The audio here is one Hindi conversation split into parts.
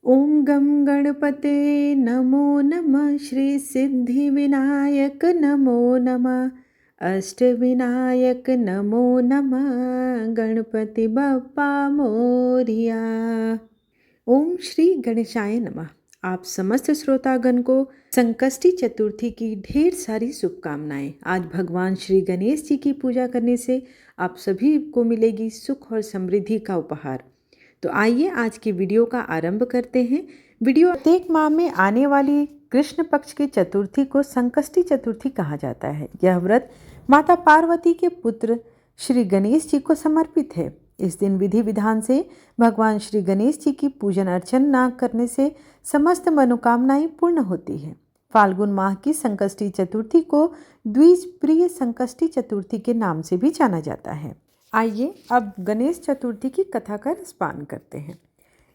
ओम गम गणपते नमो नमः। श्री सिद्धिविनायक नमो नमः। अष्टविनायक नमो नमः। गणपति बप्पा मोरिया। ओम श्री गणेशाय नमः। आप समस्त श्रोतागण को संकष्टी चतुर्थी की ढेर सारी शुभकामनाएं। आज भगवान श्री गणेश जी की पूजा करने से आप सभी को मिलेगी सुख और समृद्धि का उपहार। तो आइए आज की वीडियो का आरंभ करते हैं। वीडियो प्रत्येक माह में आने वाली कृष्ण पक्ष की चतुर्थी को संकष्टी चतुर्थी कहा जाता है। यह व्रत माता पार्वती के पुत्र श्री गणेश जी को समर्पित है। इस दिन विधि विधान से भगवान श्री गणेश जी की पूजन अर्चना करने से समस्त मनोकामनाएं पूर्ण होती है। फाल्गुन माह की संकष्टी चतुर्थी को द्विजप्रिय संकष्टी चतुर्थी के नाम से भी जाना जाता है। आइए अब गणेश चतुर्थी की कथा का रसपान करते हैं।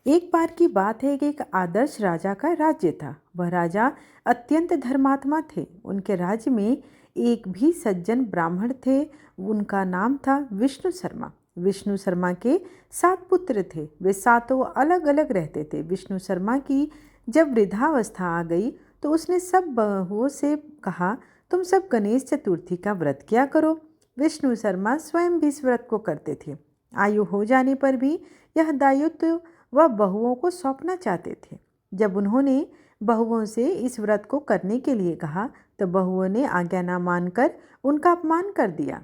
एक बार की बात है कि एक आदर्श राजा का राज्य था। वह राजा अत्यंत धर्मात्मा थे। उनके राज्य में एक भी सज्जन ब्राह्मण थे। उनका नाम था विष्णु शर्मा। विष्णु शर्मा के 7 पुत्र थे। वे सातों अलग अलग रहते थे। विष्णु शर्मा की जब वृद्धावस्था आ गई तो उसने सब बहुओं से कहा, तुम सब गणेश चतुर्थी का व्रत किया करो। विष्णु शर्मा स्वयं भी इस व्रत को करते थे। आयु हो जाने पर भी यह दायित्व वह बहुओं को सौंपना चाहते थे। जब उन्होंने बहुओं से इस व्रत को करने के लिए कहा तो बहुओं ने आज्ञा न मानकर उनका अपमान कर दिया।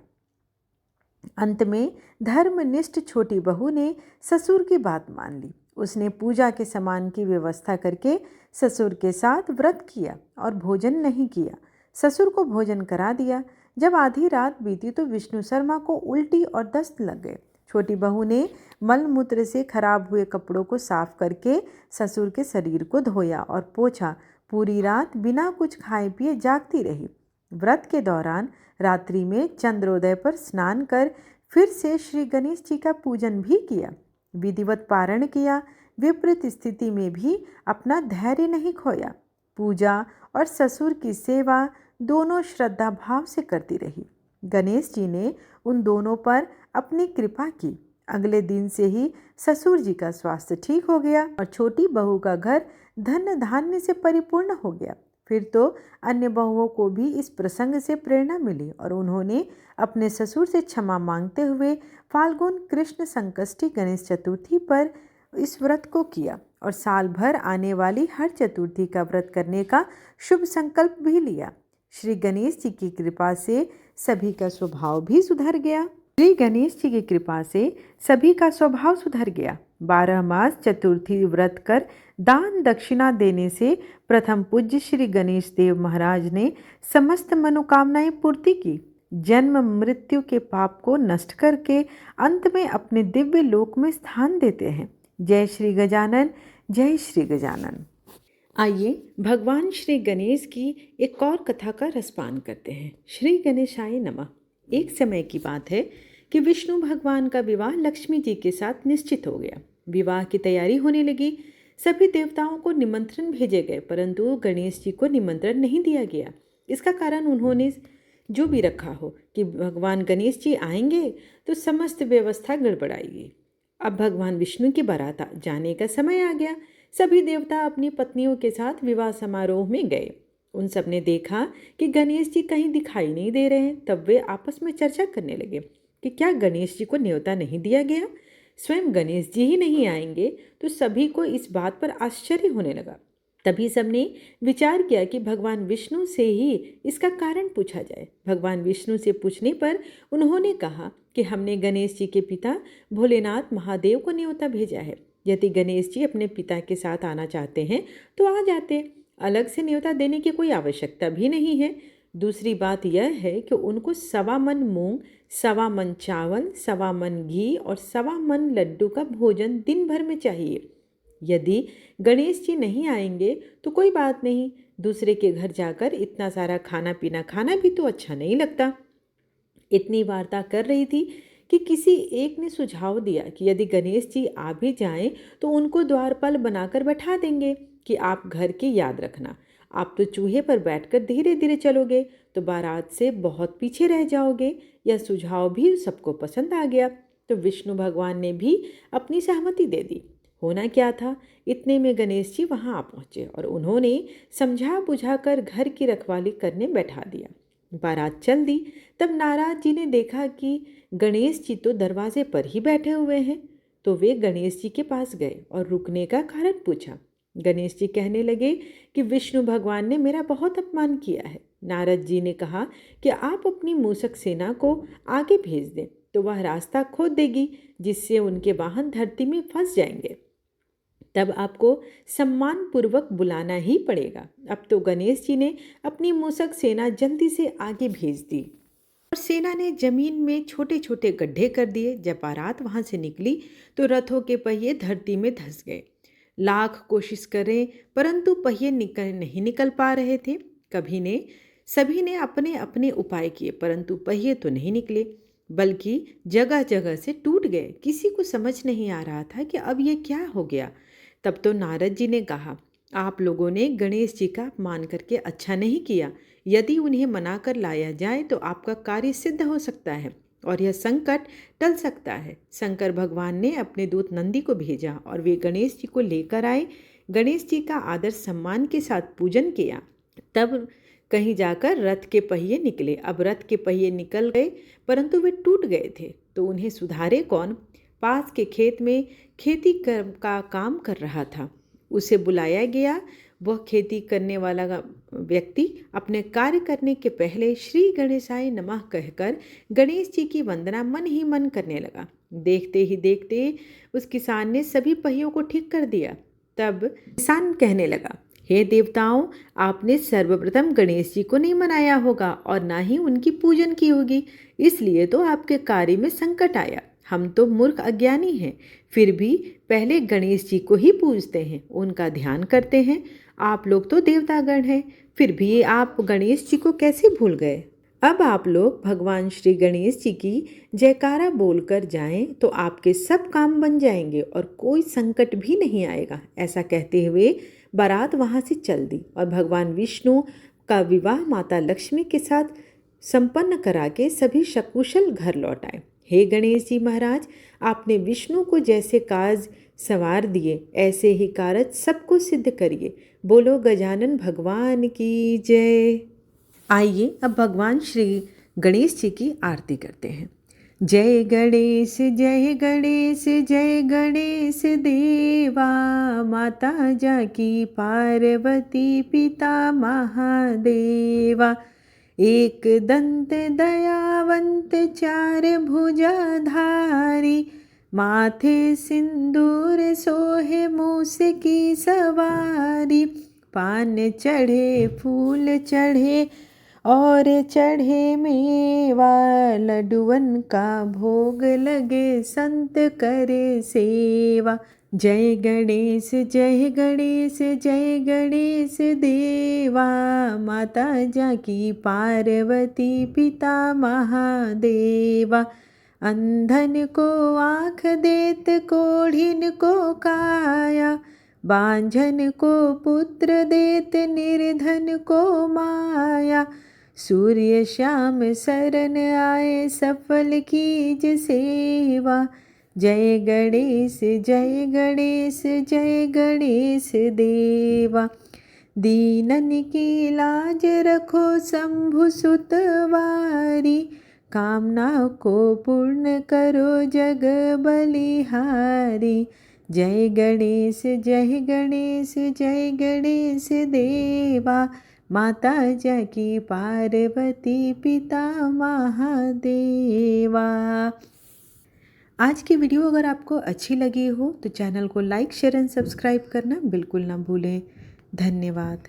अंत में धर्मनिष्ठ छोटी बहू ने ससुर की बात मान ली। उसने पूजा के सामान की व्यवस्था करके ससुर के साथ व्रत किया और भोजन नहीं किया। ससुर को भोजन करा दिया। जब आधी रात बीती तो विष्णु शर्मा को उल्टी और दस्त लग गए। छोटी बहू ने मलमूत्र से खराब हुए कपड़ों को साफ करके ससुर के शरीर को धोया और पोंछा। पूरी रात बिना कुछ खाए पिए जागती रही। व्रत के दौरान रात्रि में चंद्रोदय पर स्नान कर फिर से श्री गणेश जी का पूजन भी किया, विधिवत पारण किया। विपरीत स्थिति में भी अपना धैर्य नहीं खोया। पूजा और ससुर की सेवा दोनों श्रद्धा भाव से करती रही। गणेश जी ने उन दोनों पर अपनी कृपा की। अगले दिन से ही ससुर जी का स्वास्थ्य ठीक हो गया और छोटी बहू का घर धन धान्य से परिपूर्ण हो गया। फिर तो अन्य बहुओं को भी इस प्रसंग से प्रेरणा मिली और उन्होंने अपने ससुर से क्षमा मांगते हुए फाल्गुन कृष्ण संकष्टी गणेश चतुर्थी पर इस व्रत को किया और साल भर आने वाली हर चतुर्थी का व्रत करने का शुभ संकल्प भी लिया। श्री गणेश जी की कृपा से सभी का स्वभाव भी सुधर गया। श्री गणेश जी की कृपा से सभी का स्वभाव सुधर गया। 12 मास चतुर्थी व्रत कर दान दक्षिणा देने से प्रथम पूज्य श्री गणेश देव महाराज ने समस्त मनोकामनाएं पूर्ति की। जन्म मृत्यु के पाप को नष्ट करके अंत में अपने दिव्य लोक में स्थान देते हैं। जय श्री गजानन, जय श्री गजानन। आइए भगवान श्री गणेश की एक और कथा का रसपान करते हैं। श्री गणेशाय नमः। एक समय की बात है कि विष्णु भगवान का विवाह लक्ष्मी जी के साथ निश्चित हो गया। विवाह की तैयारी होने लगी। सभी देवताओं को निमंत्रण भेजे गए, परंतु गणेश जी को निमंत्रण नहीं दिया गया। इसका कारण उन्होंने जो भी रखा हो कि भगवान गणेश जी आएंगे तो समस्त व्यवस्था गड़बड़ाएगी। अब भगवान विष्णु की बारात जाने का समय आ गया। सभी देवता अपनी पत्नियों के साथ विवाह समारोह में गए। उन सब ने देखा कि गणेश जी कहीं दिखाई नहीं दे रहे हैं। तब वे आपस में चर्चा करने लगे कि क्या गणेश जी को न्योता नहीं दिया गया? स्वयं गणेश जी ही नहीं आएंगे? तो सभी को इस बात पर आश्चर्य होने लगा। तभी सबने विचार किया कि भगवान विष्णु से ही इसका कारण पूछा जाए। भगवान विष्णु से पूछने पर उन्होंने कहा कि हमने गणेश जी के पिता भोलेनाथ महादेव को न्योता भेजा है। यदि गणेश जी अपने पिता के साथ आना चाहते हैं तो आ जाते। अलग से न्योता देने की कोई आवश्यकता भी नहीं है। दूसरी बात यह है कि उनको 1.25 मन मूंग, 1.25 मन चावल, 1.25 मन घी और 1.25 मन लड्डू का भोजन दिन भर में चाहिए। यदि गणेश जी नहीं आएंगे तो कोई बात नहीं, दूसरे के घर जाकर इतना सारा खाना पीना खाना भी तो अच्छा नहीं लगता। इतनी वार्ता कर रही थी कि किसी एक ने सुझाव दिया कि यदि गणेश जी आ भी जाएं तो उनको द्वारपाल बनाकर बैठा देंगे कि आप घर की याद रखना। आप तो चूहे पर बैठकर धीरे धीरे चलोगे तो बारात से बहुत पीछे रह जाओगे। यह सुझाव भी सबको पसंद आ गया तो विष्णु भगवान ने भी अपनी सहमति दे दी। होना क्या था, इतने में गणेश जी वहाँ आ पहुँचे और उन्होंने समझा बुझाकर घर की रखवाली करने बैठा दिया। बारात चल दी। तब नारद जी ने देखा कि गणेश जी तो दरवाजे पर ही बैठे हुए हैं। तो वे गणेश जी के पास गए और रुकने का कारण पूछा। गणेश जी कहने लगे कि विष्णु भगवान ने मेरा बहुत अपमान किया है। नारद जी ने कहा कि आप अपनी मूषक सेना को आगे भेज दें तो वह रास्ता खोद देगी, जिससे उनके वाहन धरती में फंस जाएंगे। तब आपको सम्मान पूर्वक बुलाना ही पड़ेगा। अब तो गणेश जी ने अपनी मूषक सेना जल्दी से आगे भेज दी और सेना ने जमीन में छोटे छोटे गड्ढे कर दिए। जब बारात वहां से निकली तो रथों के पहिए धरती में धंस गए। लाख कोशिश करें परंतु पहिए नहीं निकल पा रहे थे। सभी ने अपने अपने उपाय किए परंतु पहिए तो नहीं निकले, बल्कि जगह जगह से टूट गए। किसी को समझ नहीं आ रहा था कि अब ये क्या हो गया। तब तो नारद जी ने कहा, आप लोगों ने गणेश जी का अपमान करके अच्छा नहीं किया। यदि उन्हें मना कर लाया जाए तो आपका कार्य सिद्ध हो सकता है और यह संकट टल सकता है। शंकर भगवान ने अपने दूत नंदी को भेजा और वे गणेश जी को लेकर आए। गणेश जी का आदर सम्मान के साथ पूजन किया। तब कहीं जाकर रथ के पहिए निकले। अब रथ के पहिए निकल गए परंतु वे टूट गए थे, तो उन्हें सुधारे कौन। पास के खेत में खेती का काम कर रहा था, उसे बुलाया गया। वह खेती करने वाला व्यक्ति अपने कार्य करने के पहले श्री गणेशाय नमः कहकर गणेश जी की वंदना मन ही मन करने लगा। देखते ही देखते उस किसान ने सभी पहियों को ठीक कर दिया। तब किसान कहने लगा, हे देवताओं, आपने सर्वप्रथम गणेश जी को नहीं मनाया होगा और ना ही उनकी पूजन की होगी, इसलिए तो आपके कार्य में संकट आया। हम तो मूर्ख अज्ञानी हैं, फिर भी पहले गणेश जी को ही पूजते हैं, उनका ध्यान करते हैं। आप लोग तो देवतागण हैं, फिर भी आप गणेश जी को कैसे भूल गए। अब आप लोग भगवान श्री गणेश जी की जयकारा बोलकर जाएं तो आपके सब काम बन जाएंगे और कोई संकट भी नहीं आएगा। ऐसा कहते हुए बारात वहाँ से चल दी और भगवान विष्णु का विवाह माता लक्ष्मी के साथ संपन्न करा के सभी सकुशल घर लौट आए। हे गणेश जी महाराज, आपने विष्णु को जैसे काज संवार दिए ऐसे ही कारज सबको सिद्ध करिए। बोलो गजानन भगवान की जय। आइए अब भगवान श्री गणेश जी की आरती करते हैं। जय गणेश जय गणेश जय गणेश देवा, माता जाकी पार्वती पिता महादेवा। एक दंत दयावंत चार भुजाधारी, माथे सिंदूर सोहे मूस की सवारी। पान चढ़े फूल चढ़े और चढ़े मेवा, लड्डुअन का भोग लगे संत करे सेवा। जय गणेश जय गणेश जय गणेश देवा, माता जाकी पार्वती पिता महादेवा। अंधन को आँख देत कोढ़िन को काया, बांझन को पुत्र देत निर्धन को माया। सूर्य श्याम शरण आए सफल कीज सेवा। जय गणेश जय गणेश जय गणेश देवा। दीनन की लाज रखो शंभु सुतवारी, कामना को पूर्ण करो जग बलिहारी। जय गणेश जय गणेश जय गणेश देवा, माता जाकी पार्वती पिता महादेवा। आज की वीडियो अगर आपको अच्छी लगी हो तो चैनल को लाइक शेयर एंड सब्सक्राइब करना बिल्कुल ना भूलें। धन्यवाद।